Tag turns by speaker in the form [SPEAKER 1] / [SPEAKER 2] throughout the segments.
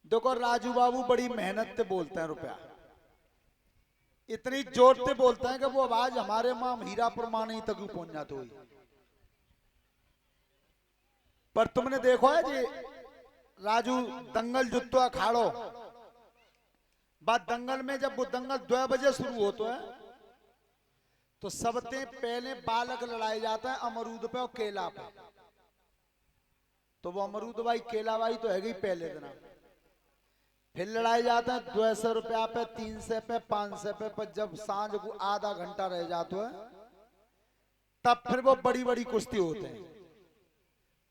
[SPEAKER 1] देखो राजू बाबू बड़ी मेहनत से बोलते हैं रुपया, इतनी जोर से बोलते हैं कि वो आवाज हमारे मां हीरापुर मां नहीं तक पहुंच जाती हुई। पर तुमने देखो है जी राजू दंगल जुत्तो अखाड़ो बात दंगल में जब वो दंगल 2 बजे शुरू होता है तो सबसे पहले बालक लड़ाए जाता है अमरूद पे और केला पे। तो वो अमरूद भाई केला भाई तो है ही पहले दिन, फिर लड़ाए जाते हैं 200 रुपया पे, 300 पे, 500 पे। पर जब सांझ को आधा घंटा रह जाता है तब फिर वो बड़ी बड़ी कुश्ती होते हैं।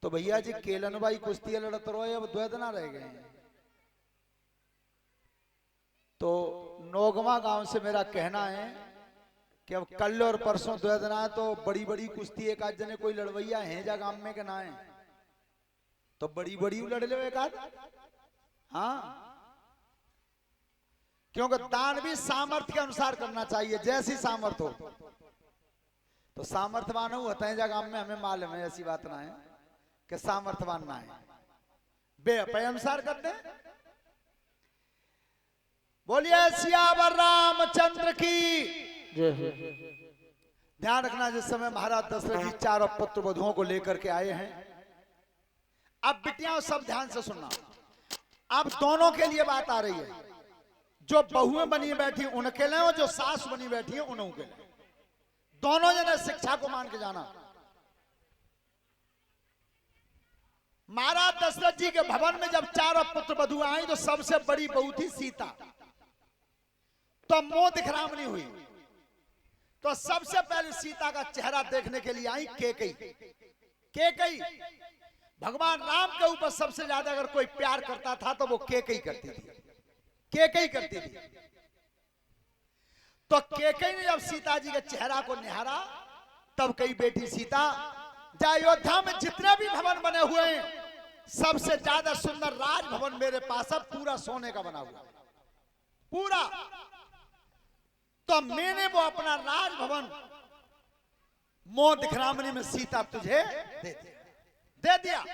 [SPEAKER 1] तो भैया जी केलन भाई कुश्ती लड़ते रहो, अब 2 दिन रह गए हैं। तो नोगमा गांव से मेरा कहना है कि अब कल और परसों 2 दिन आए तो बड़ी बड़ी कुश्ती एक आध जने कोई लड़वैया है जा गांव में के ना है तो बड़ी बड़ी लड़ लो एक आध। हाँ, क्योंकि दान भी सामर्थ्य के अनुसार करना चाहिए, जैसी सामर्थ्य हो। तो सामर्थ्यवान होता है जा गांव में, हमें मालूम है, ऐसी बात ना है कि सामर्थ्यवान ना है, बेअपय अनुसार करते हैं। बोलिए सियावर रामचंद्र की। ध्यान रखना जिस समय महाराज दशरथ जी 4 पुत्र वधुओं को लेकर के आए हैं, अब बिटियां सब ध्यान से सुनना, अब दोनों के लिए बात आ रही है। जो बहुएं बनी बैठी उनके लिए और जो सास बनी बैठी है उनके लिए, दोनों जने शिक्षा को मान के जाना। महाराज दशरथ जी के भवन में जब 4 पुत्र वधुएं आई तो सबसे बड़ी बहू थी सीता। तो मोह दिखरामनी हुई तो सबसे पहले सीता का चेहरा देखने के लिए आई केकई। केकई भगवान राम के ऊपर सबसे ज्यादा अगर कोई प्यार करता था तो वो केकई करती थी, केकई करती थी। तो केकई ने जब सीता जी के चेहरा को निहारा तब कही बेटी सीता, अयोध्या में जितने भी भवन बने हुए हैं सबसे ज्यादा सुंदर राजभवन मेरे पास है, पूरा सोने का बना हुआ पूरा। तो मैंने वो अपना राजभवन मोह दिखरामनी में सीता तुझे दे दिया।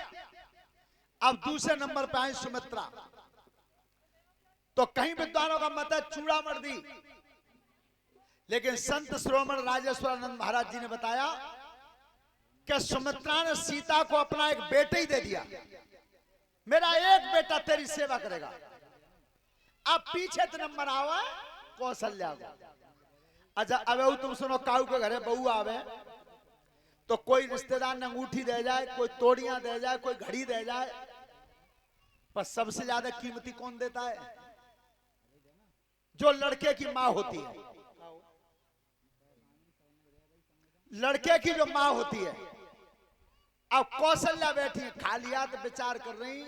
[SPEAKER 1] अब दूसरे नंबर पे आई सुमित्रा। तो कहीं विद्वानों का मत है चूड़ामर्दी, लेकिन संत श्रोमण राजेश्वरानंद महाराज जी ने बताया कि सुमित्रा ने सीता को अपना एक बेटे ही दे दिया, मेरा एक बेटा तेरी सेवा करेगा। अब पीछे तो नंबर आवा कौशल्या को। अच्छा अब तुम सुनो, काऊ के घरे बहू आवे तो कोई रिश्तेदार ने अंगूठी दे जाए, कोई तोड़ियां दे जाए, कोई घड़ी दे जाए, पर सबसे ज्यादा कीमती कौन देता है? जो लड़के की मां होती है, लड़के की जो मां होती है। अब कौशल्या बैठी है खाली हाथ विचार कर रही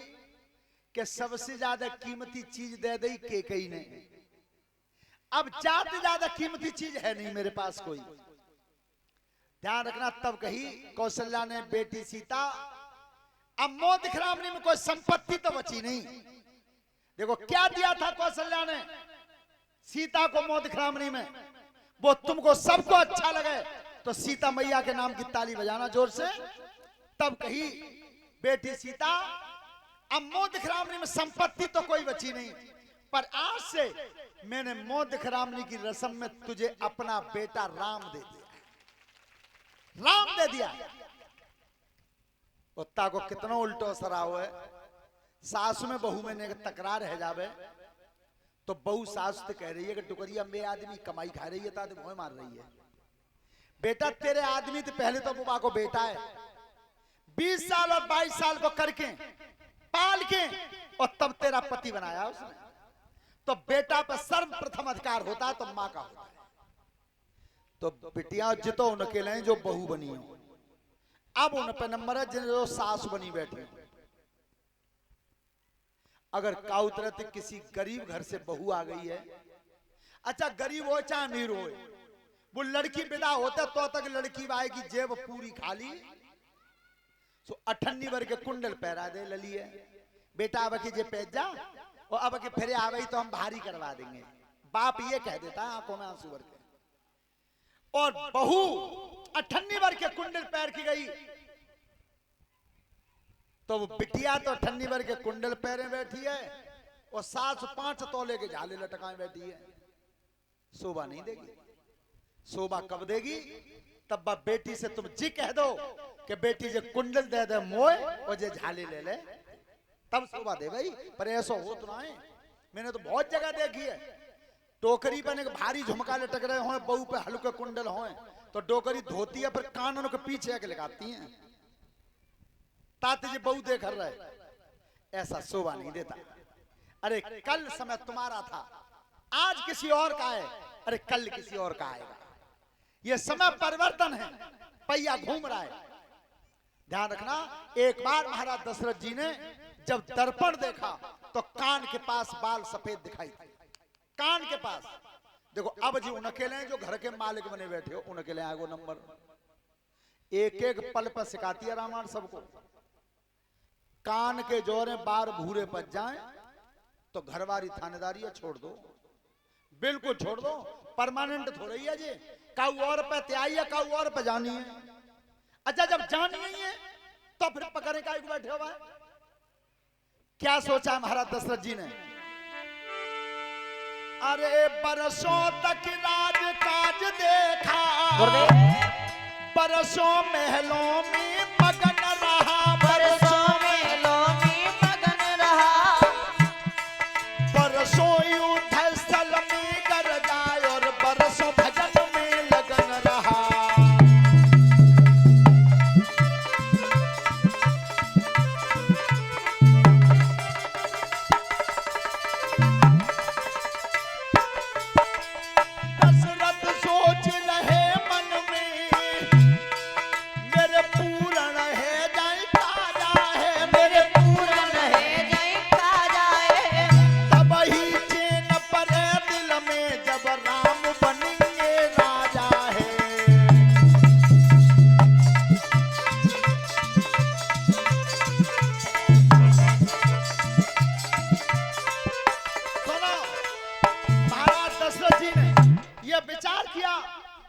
[SPEAKER 1] कि सबसे ज्यादा कीमती चीज दे दी केकई ने। अब ज्यादा ज्यादा कीमती चीज है नहीं मेरे पास कोई। ध्यान रखना, तब कही कौशल्या ने बेटी सीता, अब मोह दिखरामनी में कोई संपत्ति तो बची नहीं। देखो क्या दिया था कौशल्या ने सीता को मोह दिखरामनी में, वो तुमको सबको अच्छा लगे तो सीता मैया के नाम की ताली बजाना जोर से। तब कही बेटी सीता, अब मोह दिखरामनी में संपत्ति तो कोई बची नहीं, पर आज से मैंने मोह दिखरामनी की रस्म में तुझे अपना बेटा राम दे दिया, राम दे दिया। कुत्ता को कितना उल्टो असर हुआ है। सास में बहू में तकरार है जावे तो बहू सास से कह रही है कि टुकरिया में आदमी कमाई खा रही है तो मोह मार रही है। बेटा तेरे आदमी तो पहले तो बुआ को बेटा है, 20 साल और 22 साल को करके पाल के और तब तेरा पति बनाया उसने। तो बेटा पर सर्वप्रथम अधिकार होता है तो मां का होता है। तो बिटिया जितो उनके लिए जो बहू बनी हो, अब उन पे नंबर है जिन जो सास बनी बैठी। अगर काउतरत किसी गरीब घर से बहू आ गई है, अच्छा गरीब हो चाहे अमीर हो, वो लड़की विदा होता तो तक लड़की आएगी जेब पूरी खाली, सो 98 वर्ग के कुंडल पहरा दे लली है। बेटा अब की जे पहन जा और अब के फिर आवे तो हम भारी करवा देंगे, बाप ये कह देता है आंखों में आंसू भर के। और बहू 98 वर्ग के कुंडल पैर की गई तो वो बिटिया तो 98 वर्ग के कुंडल पैरे बैठी है और 705 तोले के झाले लटकाए बैठी है, शोभा नहीं देगी। शोभा कब देगी? तब बेटी से तुम जी कह दो कि बेटी जे कुंडल दे दे मोए और जे झाले ले ले, तब शोभा दे भाई। पर ऐसा हो तो ना है, मैंने तो बहुत जगह देखी है। टोकरी बने भारी झुमका लटक रहे हो, बहू पे हल्के कुंडल हो, तो डोकरी धोती है पर कानों के पीछे आके लगाती हैं, ताते जी बहू देख रहे। ऐसा शोभा नहीं देता। अरे कल समय तुम्हारा था, आज किसी और का है, अरे कल किसी और का आएगा। ये समय परिवर्तन है, पहिया घूम रहा है। ध्यान रखना। एक बार महाराज दशरथ जी ने जब दर्पण देखा तो कान के पास बाल सफेद दिखाई थे, कान के पास। देखो अब जी उन अकेले हैं जो घर के मालिक बने बैठे हो, उन अकेले आगो नंबर। एक एक पल पर सिखाती है रामायण सबको। कान के जोरे बार भूरे पच जाए तो घरवारी थानेदारी छोड़ दो, बिल्कुल छोड़ दो। परमानेंट थोड़ा ही है जी, काऊ और पे त्याई है, काऊ और पे जानी है। अच्छा जब जानी ही है तो फिर पकड़े का बैठे हुआ है। क्या सोचा महाराज दशरथ जी ने? अरे बरसों तक राज काज देखा, बरसों महलों में मगन रहा,
[SPEAKER 2] बरसों महलों में मगन रहा,
[SPEAKER 1] बरसों युद्ध स्थल में गरजाए और बरसों भजन में लगन रहा। दशरथ सोच रहे मन में, मेरे पूरण है जाए ताजा है,
[SPEAKER 2] मेरे पूरन है जय ताजा है।
[SPEAKER 1] तब ही चैन परे दिल में जब राम बनेंगे राजा है। सुनो, महाराज दशरथ जी ने यह विचार किया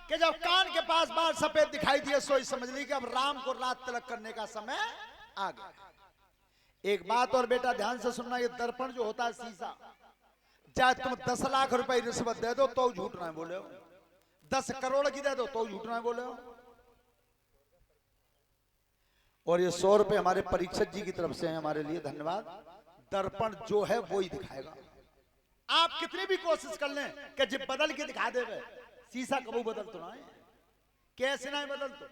[SPEAKER 1] कि जब कान के पास बाल सफेद दिखाई दिए, सोच समझ ली कि अब राम को रात तिलक करने का समय आ गया। एक बात और बेटा ध्यान से सुनना, ये दर्पण जो होता है शीशा, चाहे तुम 10 लाख रुपए रिश्वत दे दो तो झूठ ना बोले हो, 10 करोड़ की दे दो तो झूठ ना बोले हो। और ये 100 रुपए हमारे परीक्षक जी की तरफ से हैं, हमारे लिए धन्यवाद। दर्पण जो है वो ही दिखाएगा। आप कितनी भी कोशिश कर लें कि जब बदल के दिखा दे, शीशा कबू बदल तो ना है, कैसे ना बदल। तो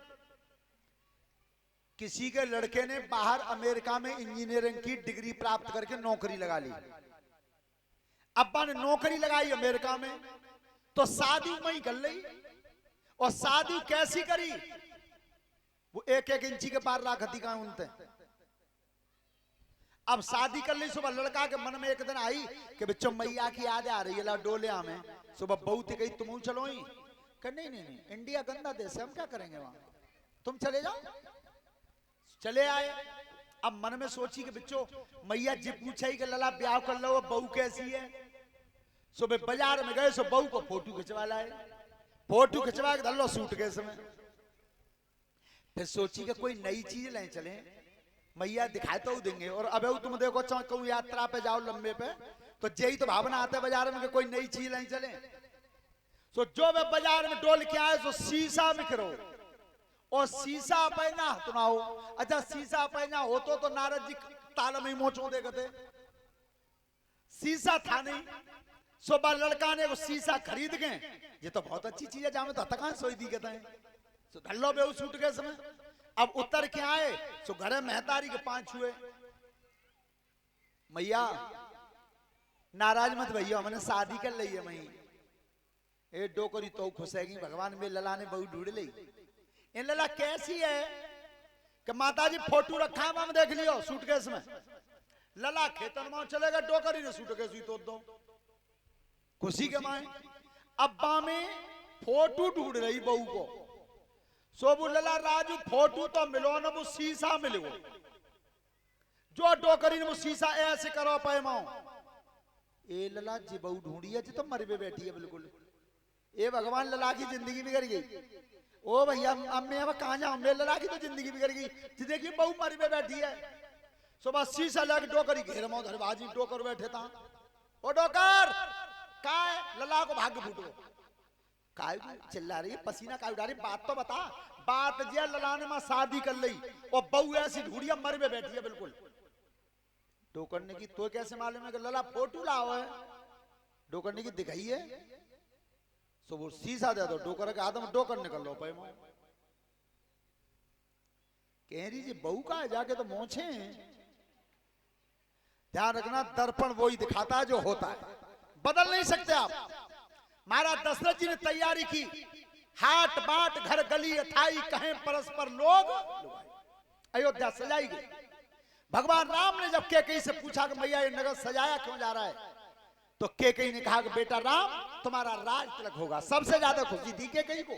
[SPEAKER 1] किसी के लड़के ने बाहर अमेरिका में इंजीनियरिंग की डिग्री प्राप्त करके नौकरी लगा ली, अब्बा ने नौकरी लगाई अमेरिका में, तो शादी वहीं कर ली। और शादी कैसी करी? वो 1-1 इंची के पार राखती का उनते। अब शादी कर ली, सुबह लड़का के मन में एक दिन आई कि बच्चों मैया की याद आ रही है, डोलिया में। सुबह बहू थी, कही तुम चलो ही, नहीं नहीं नहीं, इंडिया गंदा देश है, हम क्या करेंगे वहां, तुम चले जाओ। चले आए। अब मन में सोची कि बच्चों मैया जी पूछा ही कि लला ब्याह कर लो, बहू कैसी है। सुबह बाजार में गए, सो बहू को फोटो खिंचवा लाए, फोटो खिंचवा के धर लो सूटकेस में। फिर सोची कि कोई नई चीज ले चले, मैया दिखाए तो देंगे। और अब तुम देखो कहूँ यात्रा पे जाओ लंबे पे, तो यही तो भावना आता है बाजार में कि कोई नई चीज नहीं चले। सो जो वे बाजार में डोल के आए, सो शीशा बिखरो, और शीशा पहना तो ना हो। अच्छा शीशा पहना हो तो नारद जी ताल में मोचो देखते, शीशा था नहीं। सुबह लड़का ने वो शीशा खरीद गए, ये तो बहुत अच्छी चीज है, जहां तो तकान सोई दी कहते हैं। सो धल्लो बेऊ सूटकेस में। अब उतर के आए, सो घरे मेहतारी के 5 छुए, मैया नाराज मत भैया, हमने शादी कर ली है। मई ए डोकरी तो खुश है भगवान में लला ने बहू ढूंढ ली। इन लला कैसी है कि माता जी फोटो रखा है, हम देख लियो सूटकेस में। लला खेतन में चलेगा, डोकरी ने सूटकेस ही तोड़ दो, खुशी के माए। अब्बा में फोटो ढूंढ रही बहू को। सोबू लला राजू फोटो तो मिलो ना, वो शीशा मिलो, जो डोकरी ने वो शीशा ऐसे करो पाए माओ। ए लला जी बहू ढूंढी है जी, तो मर पे बैठी है बिल्कुल। ए भगवान लला की जिंदगी बिगड़ गई। ओ भैया अम्मे अब कहां जाऊं, मेरे लला की तो जिंदगी बिगड़ गई जी। देखिए बहू मर पे बैठी है। सुबह शीशा लग डोकरी घेर में धरबाजी डोकर बैठे था। ओ डोकर काय लला को भाग्य फूटो काय चिल्ला रही है, पसीना काय उड़ा रही, बात तो बता। बात जे ललाने में शादी कर ली और बहू ऐसी ढूंढिया मर में बैठी है बिल्कुल। डोकर ने की तो कैसे मालूम है कि लला फोटो लाओ है? डोकर ने की दिखाई है सो वो शीशा दे दो, डोकर के आदम डोकर निकल लो पे कह रही जी बहू का है जाके तो मोछे। ध्यान रखना दर्पण वही दिखाता है जो होता है, बदल नहीं सकते आप। महाराज दशरथ जी ने तैयारी की, हाट बाट घर गली अथाई कहें परस्पर लोग, अयोध्या सजाई गई। भगवान राम ने जब केकई से पूछा कि मैया ये नगर सजाया क्यों जा रहा है, तो केकई ने कहा कि बेटा राम तुम्हारा राज तिलक होगा। सबसे ज्यादा खुशी थी केकई को।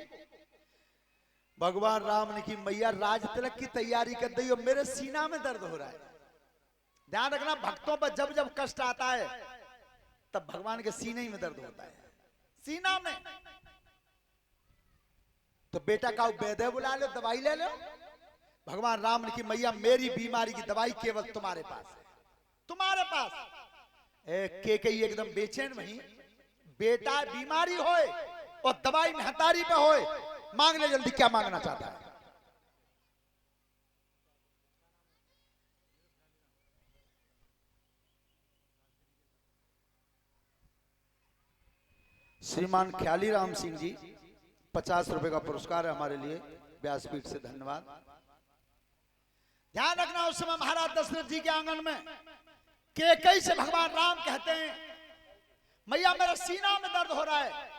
[SPEAKER 1] भगवान राम ने की मैया राज तिलक की तैयारी कर दी और मेरे सीना में दर्द हो रहा है। ध्यान रखना भक्तों पर जब जब कष्ट आता है तब भगवान के सीने में दर्द होता है, सीना में। तो बेटा का वैद्य बुला लो, दवाई ले लो। भगवान राम ने की मैया मेरी बीमारी की दवाई केवल तुम्हारे पास है, तुम्हारे पास। केकई एकदम बेचैन वहीं, बेटा बीमारी होए और दवाई महतारी पे होए, मांग ले जल्दी क्या मांगना चाहता है। श्रीमान ख्याली राम सिंह जी 50 रुपए का पुरस्कार है हमारे लिए, व्यासपीठ से धन्यवाद। ध्यान रखना उस समय महाराज दशरथ जी के आंगन में केकई से भगवान राम कहते हैं मैया मेरा सीना में दर्द हो रहा है।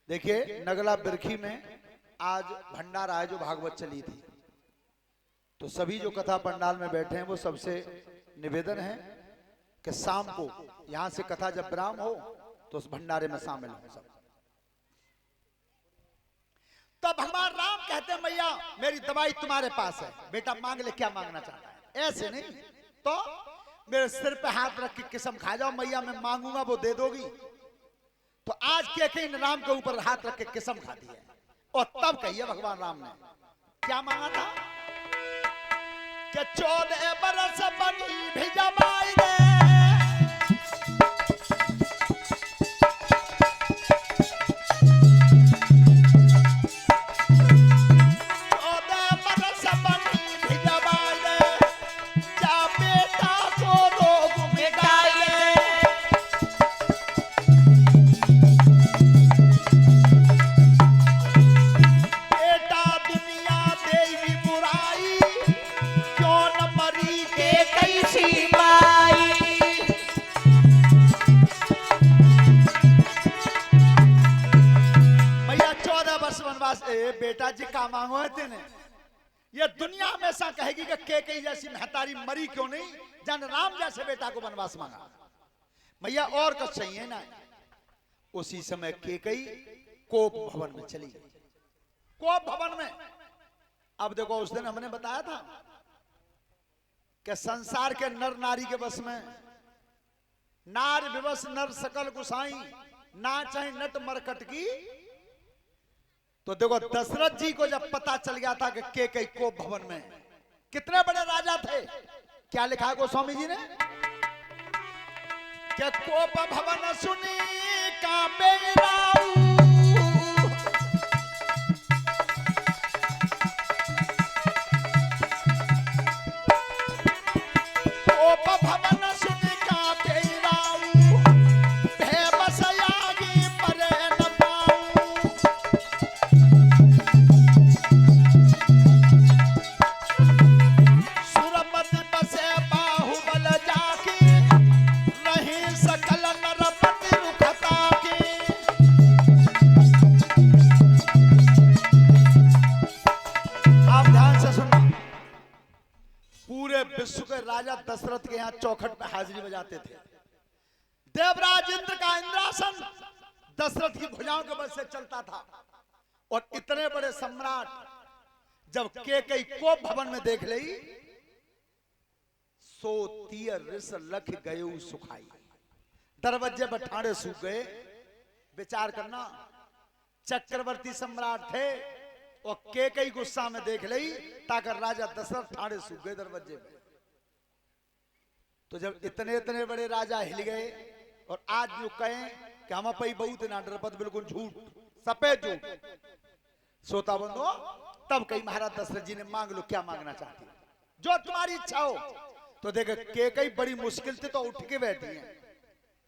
[SPEAKER 1] देखिए नगला बिरखी में आज भंडारा है जो भागवत चली थी, तो सभी जो कथा पंडाल में बैठे हैं वो सबसे निवेदन है कि शाम को यहां से कथा जब विराम हो तो उस भंडारे में शामिल हो सब। तो भगवान राम कहते हैं मैया मेरी दवाई तुम्हारे पास है, बेटा मांग ले क्या मांगना चाहता है। ऐसे नहीं तो मेरे सिर पे हाथ रख के कसम खा जाओ मैया मैं मांगूंगा वो दे दोगी। तो आज केकई ने राम के ऊपर हाथ रख के कसम खा दी है और तब कहिए भगवान राम ने क्या मांगा था कि 14 बरस बनी भी जमाई दे, बेटा जी का मांगो है तेने। ये दुनिया हमेशा कहेगी कि केकई जैसी महतारी मरी क्यों नहीं, जन राम जैसे बेटा को वनवास मांगा। मैया और कुछ चाहिए ना। उसी समय केकई कोप भवन में चली गई, कोप भवन में। अब देखो उस दिन हमने बताया था कि संसार के नर नारी के बस में नार विवश नर सकल गुसाई ना चाहे नट मरकट की। तो देखो दशरथ जी को जब पता चल गया था कि केकई कोप भवन में, कितने बड़े राजा थे, क्या लिखा है गोस्वामी जी ने कि कोप भवन सुनी कांपे राऊ, कोप भवन सुनी कांपे राऊ, भय बस आगे परे न पाऊं। सुरपति बसे बाहुबल जाके, नहीं सकल नरपति रुखता के। आप ध्यान से सुनना, पूरे विश्व के राजा दशरथ के यहाँ चौखट पे हाजिरी बजाते थे। देवराज इंद्र का इंद्रासन दशरथ की भुजाओं के बल से चलता था। और इतने बड़े सम्राट जब केकई कोप भवन में देख ली, सो तीर रिस लख गये सुखाई, दरवाजे पर ठाड़े सूख गए। विचार करना, चक्रवर्ती सम्राट थे और केकई गुस्सा में देख ली ताकि राजा दशरथ ठाड़े सूख गए दरवाजे पे। तो जब इतने इतने बड़े राजा हिल गए और आज जो कहें कि हम अपई बहुत ना डरपत, बिल्कुल झूठ, सफेद झूठ। श्रोता बंधु, तब कही महाराज दशरथ जी ने मांग लो, क्या मांगना चाहती जो तुम्हारी इच्छा हो। तो देख के कई बड़ी मुश्किल थी तो उठ के बैठी है,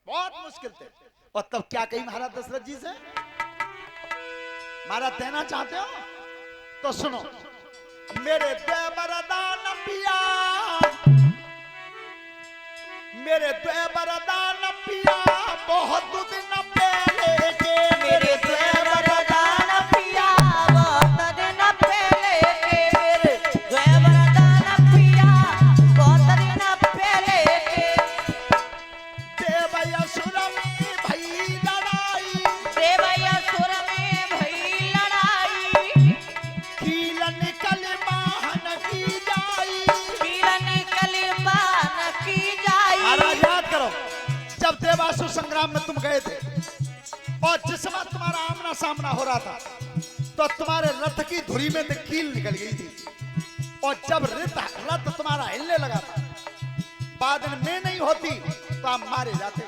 [SPEAKER 1] बहुत मुश्किल थे। और तब क्या कही महाराज दशरथ जी से, महाराज देना चाहते हो तो सुनो। मेरे द्वे वरदान पिया, मेरे द्वे वरदान पिया, बहुत दिन पहले के।
[SPEAKER 2] मेरे द्वे वरदान पिया, बहुत दिन पहले के। मेरे द्वे वरदान पिया, बहुत दिन पहले के।
[SPEAKER 1] देवयसुर में भई लड़ाई,
[SPEAKER 2] देवयसुर में भई लड़ाई।
[SPEAKER 1] कील निकल बाहन की जाई,
[SPEAKER 2] कील निकल बाहन की जाई।
[SPEAKER 1] महाराज याद करो, जब देवासुर संग्राम में तुम गए थे और जिस समय तुम्हारा आमना सामना हो रहा था तो तुम्हारे रथ की धुरी में से कील निकल गई थी। और जब रथ तुम्हारा हिलने लगा था, बादल में नहीं होती तो आप मारे जाते।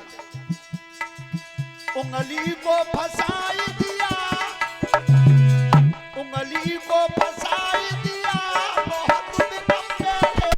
[SPEAKER 1] उंगली को फंसाई दिया, उंगली को फंसाई दिया, बहुत दिन पहले।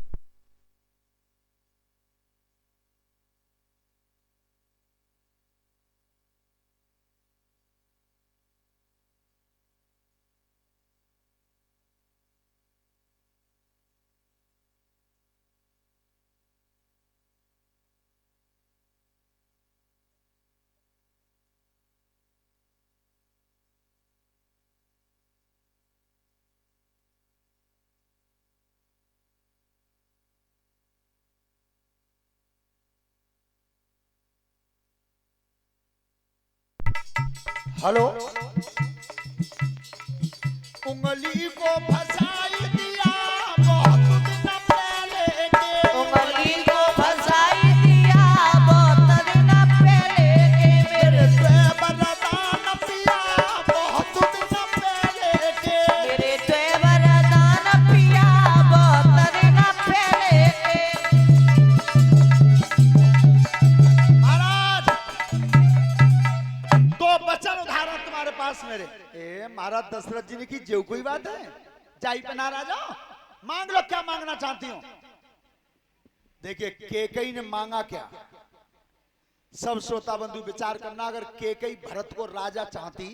[SPEAKER 1] हेलो, उंगली को फंसाई दिया, बहुत दिन पहले के।
[SPEAKER 2] उंगली को फंसाई दिया, बहुत दिन पहले के।
[SPEAKER 1] मेरे द्वे वरदान पिया, बहुत दिन पहले के।
[SPEAKER 2] मेरे द्वे वरदान पिया, बहुत दिन पहले के।
[SPEAKER 1] महाराज, दो वचन उदाहरण तुम्हारे पास मेरे। ए महाराज दशरथ जी ने की जो कोई बात है, जाई पे नाराज हो, मांग लो क्या मांगना चाहती हो। देखिए केकई ने मांगा क्या, सब श्रोता बंधु विचार करना। अगर केकई भरत को राजा चाहती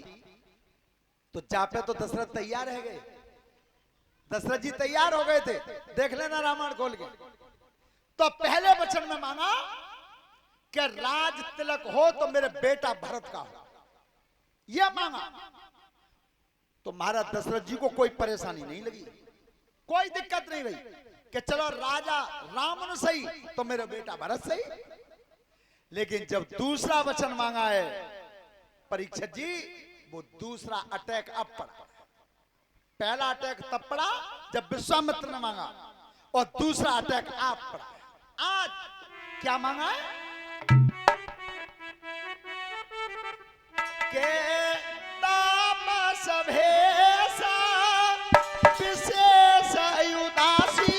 [SPEAKER 1] तो जापे तो दशरथ तैयार रह गए, दशरथ जी तैयार हो गए थे। देख लेना रामायण खोल के। तो पहले वचन में मांगा कि राज तिलक हो तो मेरे बेटा भरत का हो, यह मांगा। तो महाराज दशरथ जी को कोई परेशानी नहीं लगी, कोई दिक्कत नहीं हुई कि चलो राजा राम सही तो मेरा बेटा भरत सही। लेकिन जब दूसरा वचन मांगा है परीक्षित जी, वो दूसरा अटैक अब पड़ा। पहला अटैक तब पड़ा जब विश्वामित्र ने मांगा, और दूसरा अटैक आप पड़ा। आज क्या मांगा है के तामस भेषा विशेष उदासी,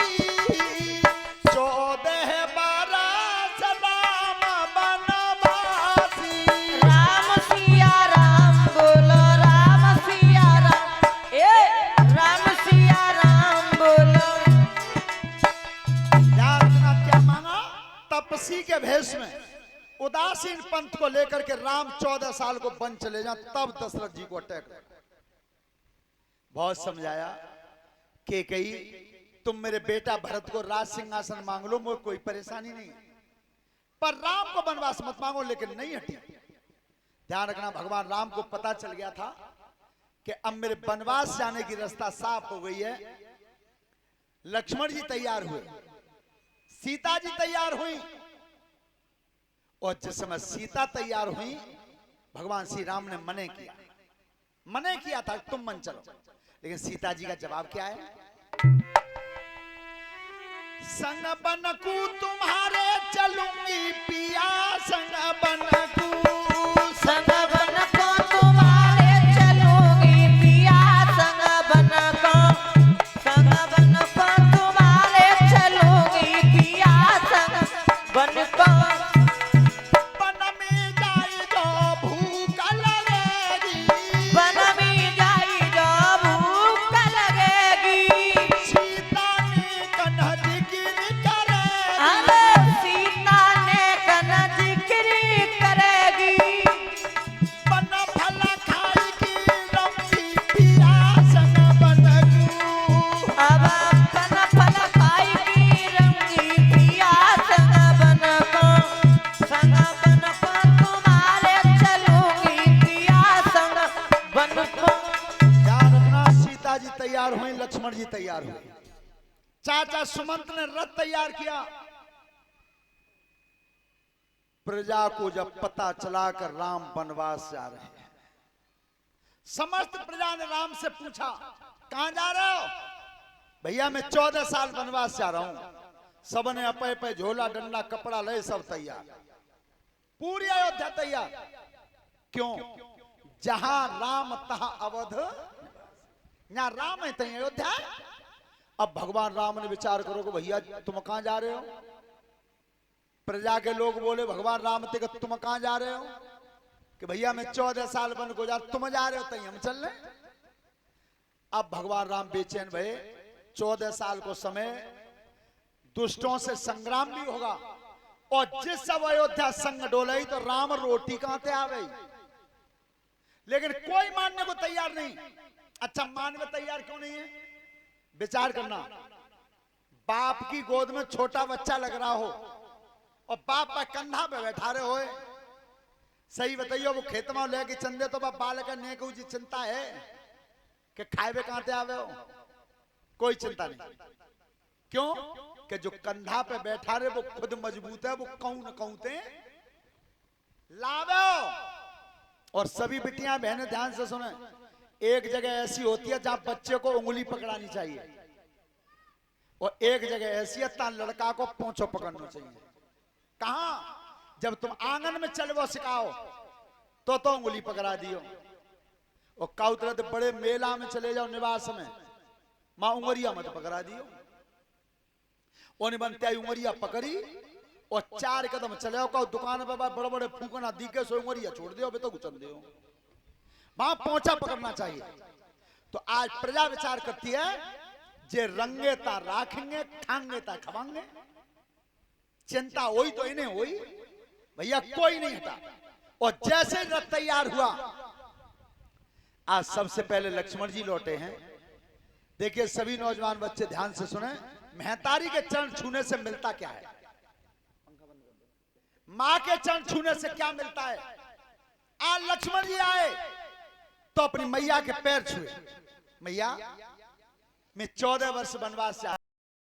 [SPEAKER 1] 14 बरस राम बनवासी।
[SPEAKER 2] राम सिया राम बोलो, राम सिया राम। राम सिया राम बोलो।
[SPEAKER 1] क्या मांगा, तपसी के भेष में उदासीन पंथ को लेकर के राम 14 साल को वन चले जाए, तब दशरथ जी को अटैक। बहुत समझाया कि कही तुम मेरे बेटा भरत को राज सिंहासन मांग लो, मुझे कोई परेशानी नहीं, पर राम को वनवास मत मांगो। लेकिन नहीं हटी। ध्यान रखना, भगवान राम को पता चल गया था कि अब मेरे वनवास जाने की रास्ता साफ हो गई है। लक्ष्मण जी तैयार हुए, सीता जी तैयार हुई, और जिस समय सीता तैयार हुई, भगवान श्री राम ने मने किया था तुम मन चलो। लेकिन सीता जी का जवाब क्या है, संग बनकू तुम्हारे चलूंगी पिया, संग बनकू,
[SPEAKER 2] संग बनको तुम्हारे चलूंगी पिया, संग बनको, संग बनको तुम्हारे चलूंगी पिया, संग
[SPEAKER 1] चाचा सुमंत ने रथ तैयार किया। प्रजा को जब पता चला कर राम वनवास जा रहे हैं, समस्त प्रजा ने राम से पूछा, कहां जा रहे हो? भैया मैं 14 साल वनवास जा रहा हूं। सबने अपे पे झोला डंडा कपड़ा ले सब तैयार, पूरी अयोध्या तैयार। क्यों? जहां राम तहां अवध, यहां राम है तहीं अयोध्या। अब भगवान राम ने विचार करो कि भैया तुम कहां जा रहे हो? प्रजा के लोग बोले भगवान राम ते तुम कहां जा रहे हो? कि भैया मैं 14 साल वन गुजार, तुम जा रहे हो तहीं हम चल रहे। अब भगवान राम बेचैन भये। 14 साल को समय, दुष्टों से संग्राम भी होगा, और जिस सब अयोध्या संग डोलई तो राम रोटी कहां ते आ गई। लेकिन कोई मानने को तैयार नहीं। अच्छा मानने को तैयार क्यों नहीं है? विचार करना, बाप की गोद में छोटा बच्चा लग रहा हो और बाप पर कंधा पे बैठा रहे होए, सही बताइयो वो खेत में लेके चंदे तो बाप बालक ने को जी चिंता है कि खाए कहां ते आवे हो? कोई चिंता नहीं। क्यों? कि जो कंधा पे बैठा रहे वो खुद मजबूत है, वो कौन कौते लावे। और सभी बिटियां बहनें ध्यान से सुने, एक जगह ऐसी होती है जहां बच्चे को उंगली पकड़ानी चाहिए, और एक जगह ऐसी है तहां लड़का को पोंछो पकड़ना चाहिए। कहां? जब तुम आंगन में चलवो सिखाओ तो उंगली पकड़ा दियो, और काउतरत बड़े मेला में चले जाओ निवास में, मां उंगरिया मत पकड़ा दियो। और बनते उंगरिया पकड़ी और 4 कदम चले का दुकान पे बड़े बड़े फूकना दी के सो उंगरिया छोड़ दियो, तो गुचन दियो, वहां पोंछा पकड़ना चाहिए। तो आज प्रजा विचार करती है, जे रंगे ता राखेंगे, खाएंगे ता खवाएंगे। चिंता हुई तो इन्हें हुई, भैया कोई नहीं हटा। और जैसे रथ तैयार हुआ, आज सबसे पहले लक्ष्मण जी लौटे हैं। देखिए सभी नौजवान बच्चे ध्यान से सुने, महतारी के चरण छूने से मिलता क्या है? मां के चरण छूने से क्या मिलता है? आज लक्ष्मण जी आए तो अपनी मैया के पैर छुए। मैया मैं 14 वर्ष वनवास से